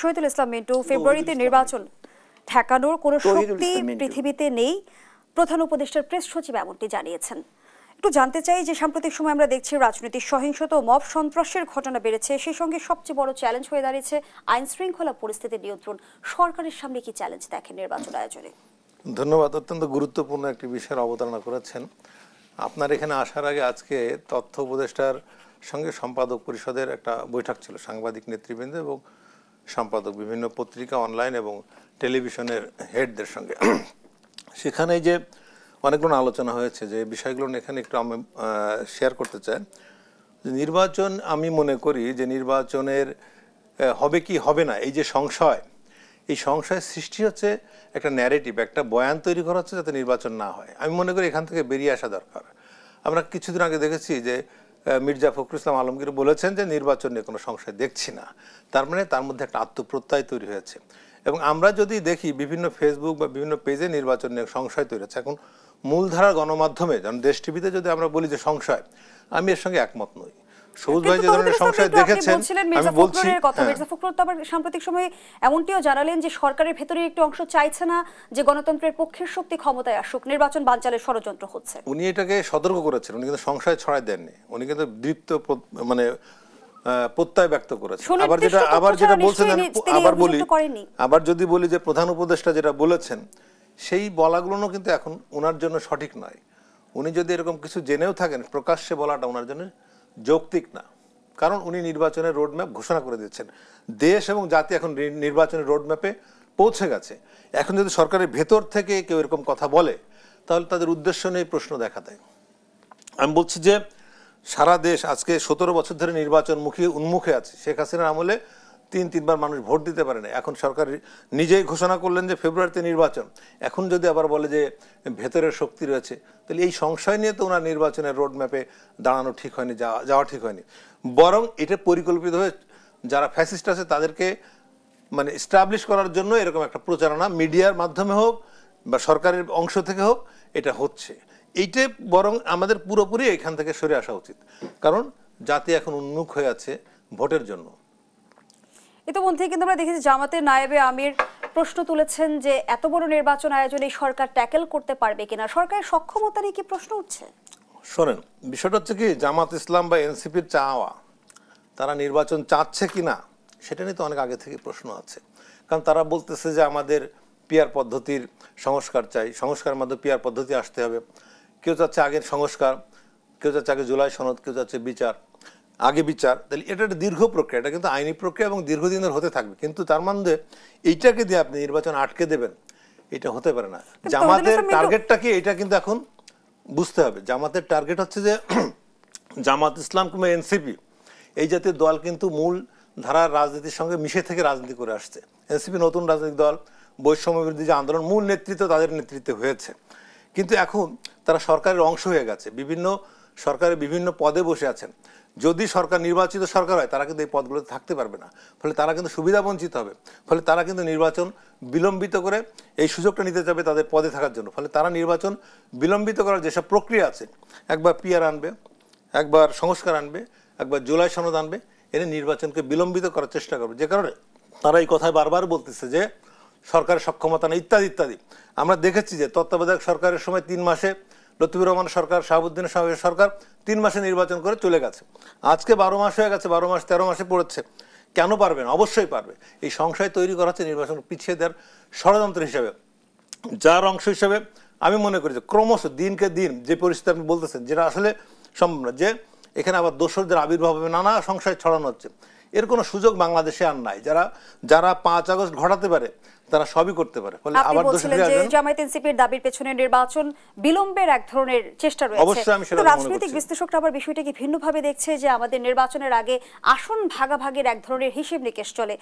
শহীদুল ইসলাম মিন্টু, ফেব্রুয়ারিতে নির্বাচন ঠেকানোর কোনো শক্তি পৃথিবীতে নেই, প্রধান উপদেষ্টার প্রেস সচিব এমনটি জানিয়েছেন। একটু জানতে চাই যে সাম্প্রতিক সময় আমরা দেখছি রাজনৈতিক সহিংসতা ও মব সন্ত্রাসের ঘটনা বেড়েছে, সেই সঙ্গে সবচেয়ে বড় চ্যালেঞ্জ হয়ে দাঁড়িয়েছে আইন শৃঙ্খলা পরিস্থিতি নিয়ন্ত্রণ। সরকারের সামনে কি চ্যালেঞ্জ দেখেন নির্বাচন আয়োজনে? ধন্যবাদ, অত্যন্ত গুরুত্বপূর্ণ একটি বিষয়ের অবতারণা করেছেন। আপনার এখানে আসার আগে আজকে তথ্য উপদেষ্টার সঙ্গে সম্পাদক পরিষদের একটা বৈঠক ছিল, সাংবাদিক নেতৃবৃন্দ এবং সম্পাদক, বিভিন্ন পত্রিকা, অনলাইন এবং টেলিভিশনের হেডদের সঙ্গে। সেখানে যে অনেকগুলো আলোচনা হয়েছে, যে বিষয়গুলো এখানে একটু আমি শেয়ার করতে চাই। নির্বাচন, আমি মনে করি যে নির্বাচনের হবে কি হবে না, এই যে সংশয়, এই সংশয়ের সৃষ্টি হচ্ছে একটা ন্যারেটিভ, একটা বয়ান তৈরি করা হচ্ছে যাতে নির্বাচন না হয়। আমি মনে করি এখান থেকে বেরিয়ে আসা দরকার। আমরা কিছুদিন আগে দেখেছি যে মির্জা ফখরুল ইসলাম আলমগীর বলেছেন যে নির্বাচন নিয়ে কোনো সংশয় দেখছি না। তার মানে তার মধ্যে একটা আত্মপ্রত্যয় তৈরি হয়েছে। এবং আমরা যদি দেখি বিভিন্ন ফেসবুক বা বিভিন্ন পেজে নির্বাচন নিয়ে সংশয় তৈরি হচ্ছে। এখন মূলধারার গণমাধ্যমে, যেমন দেশ টিভিতে যদি আমরা বলি যে সংশয়, আমি এর সঙ্গে একমত নই। সবুজ ভাই যে ধরনের সংশয় দেখেছেন, আমি বলছি মির্জা ফখরুল তো আবার সাম্প্রতিক সময়ে এমনটিও জানালেন যে সরকারের ভেতরে একটু অংশ চাইছে না যে গণতন্ত্রের পক্ষের শক্তি ক্ষমতায় আসুক, নির্বাচন বানচালের ষড়যন্ত্র হচ্ছে। উনি এটাকে সতর্ক করেছেন, উনি কিন্তু সংশয় ছড়াই দেননি, উনি কিন্তু দীপ্ত মানে প্রত্যয় ব্যক্ত করেছেন। আবার যেটা বলছেন, আবার যদি বলি যে প্রধান উপদেষ্টা যেটা বলেছেন, সেই বলাগুলো কিন্তু এখন ওনার জন্য সঠিক নয়। উনি যদি এরকম কিছু জেনেও থাকেন, প্রকাশ্যে বলাটা ওনার জন্য যৌক্তিক না। কারণ উনি নির্বাচনের রোডম্যাপ ঘোষণা করে দিচ্ছেন, দেশ এবং জাতি এখন নির্বাচনের রোডম্যাপে পৌঁছে গেছে। এখন যদি সরকারের ভেতর থেকে কেউ এরকম কথা বলে, তাহলে তাদের উদ্দেশ্য নিয়ে প্রশ্ন দেখা দেয়। আমি বলছি যে সারা দেশ আজকে 17 বছর ধরে নির্বাচন উন্মুখে আছে। শেখ হাসিনার আমলে তিনবার মানুষ ভোট দিতে পারে না। এখন সরকার নিজেই ঘোষণা করলেন যে ফেব্রুয়ারিতে নির্বাচন। এখন যদি আবার বলে যে ভেতরের শক্তি রয়েছে, তাহলে এই সংশয় নিয়ে তো ওনার নির্বাচনের রোডম্যাপে দাঁড়ানো ঠিক হয়নি, যাওয়া ঠিক হয়নি। বরং এটা পরিকল্পিতভাবে যারা ফ্যাসিস্ট আছে তাদেরকে মানে এস্টাবলিশ করার জন্য এরকম একটা প্রচারণা মিডিয়ার মাধ্যমে হোক বা সরকারের অংশ থেকে হোক, এটা হচ্ছে। এইটা বরং আমাদের পুরোপুরি এখান থেকে সরে আসা উচিত, কারণ জাতি এখন উন্মুখ হয়ে আছে ভোটের জন্য। ইতিমধ্যে কিন্তু আমরা দেখেছি জামাতের নায়েবে আমির প্রশ্ন তুলেছেন যে এত বড় নির্বাচন আয়োজনে সরকার ট্যাকেল করতে পারবে কিনা, সরকারের সক্ষমতা নিয়ে কি প্রশ্ন উঠছে? শোনেন, বিষয়টা হচ্ছে কি, জামাত ইসলাম বা এনসিপির চাওয়া, তারা নির্বাচন চাচ্ছে কিনা সেটা নিয়ে তো অনেক আগে থেকে প্রশ্ন আছে। কারণ তারা বলতেছে যে আমাদের পিয়ার পদ্ধতির সংস্কার চাই, সংস্কারের মাধ্যমে পিয়ার পদ্ধতি আসতে হবে। কেউ চাচ্ছে আগের সংস্কার, কেউ চাচ্ছে আগে জুলাই সনদ, কেউ চাচ্ছে আগে বিচার। তাহলে এটা একটা দীর্ঘ প্রক্রিয়া, এটা কিন্তু আইনি প্রক্রিয়া এবং দীর্ঘদিনের হতে থাকবে। কিন্তু তার মধ্যে এইটাকে দিয়ে আপনি নির্বাচন আটকে দেবেন, এটা হতে পারে না। জামাতের টার্গেটটা কি, এটা কিন্তু এখন বুঝতে হবে। জামাতের টার্গেট হচ্ছে যে জামাত ইসলাম কিংবা এনসিপি এই জাতীয় দল কিন্তু মূল ধারার রাজনীতির সঙ্গে মিশে থেকে রাজনীতি করে আসছে। এনসিপি নতুন রাজনৈতিক দল, বৈষম্য বিরোধী যে আন্দোলন, মূল নেতৃত্ব তাদের নেতৃত্বে হয়েছে। কিন্তু এখন তারা সরকারের অংশ হয়ে গেছে, বিভিন্ন সরকারের বিভিন্ন পদে বসে আছেন। যদি সরকার নির্বাচিত সরকার হয়, তারা কিন্তু এই পদগুলোতে থাকতে পারবে না। ফলে তারা কিন্তু সুবিধা বঞ্চিত হবে। ফলে তারা কিন্তু নির্বাচন বিলম্বিত করে এই সুযোগটা নিতে যাবে তাদের পদে থাকার জন্য। ফলে তারা নির্বাচন বিলম্বিত করার যেসব প্রক্রিয়া আছে, একবার পিআর আনবে, একবার সংস্কার আনবে, একবার জুলাই সনদ আনবে, এনে নির্বাচনকে বিলম্বিত করার চেষ্টা করবে। যে কারণে তারা এই কথায় বারবার বলতেছে যে সরকারের সক্ষমতা নেই ইত্যাদি ইত্যাদি। আমরা দেখেছি যে তত্ত্বাবধায়ক সরকারের সময় 3 মাসে লতিফুর রহমান সরকার, শাহাবুদ্দিনের সরকার 3 মাসে নির্বাচন করে চলে গেছে। আজকে 12 মাস হয়ে গেছে, 12 মাস 13 মাসে পড়েছে। কেন পারবে না? অবশ্যই পারবে। এই সংশয় তৈরি করা হচ্ছে নির্বাচন পিছিয়ে দেওয়ার ষড়যন্ত্র হিসাবে, যার অংশ হিসাবে আমি মনে করি যে ক্রমশ দিনকে দিন যে পরিস্থিতি আপনি বলতেছেন, যেটা আসলে সম্ভব না, যে এখানে আবার দোসরদের আবির্ভাব হবে, নানা সংশয় ছড়ানো হচ্ছে। এর কোনো সুযোগ বাংলাদেশে আর নাই। যারা 5 আগস্ট ঘটাতে পারে তারা সবই করতে পারে। ফলে আবার জামায়াত এনসিপির দাবির পেছনে নির্বাচন বিলম্বের এক ধরনের চেষ্টা রয়েছে। অবশ্যই আমি সেটা মনে করছি। রাজনৈতিক বিশ্লেষকরা আবার বিষয়টাকে ভিন্নভাবে দেখছে যে আমাদের নির্বাচনের আগে আসন ভাগাভাগির এক ধরনের হিসেব নিকেশ চলে।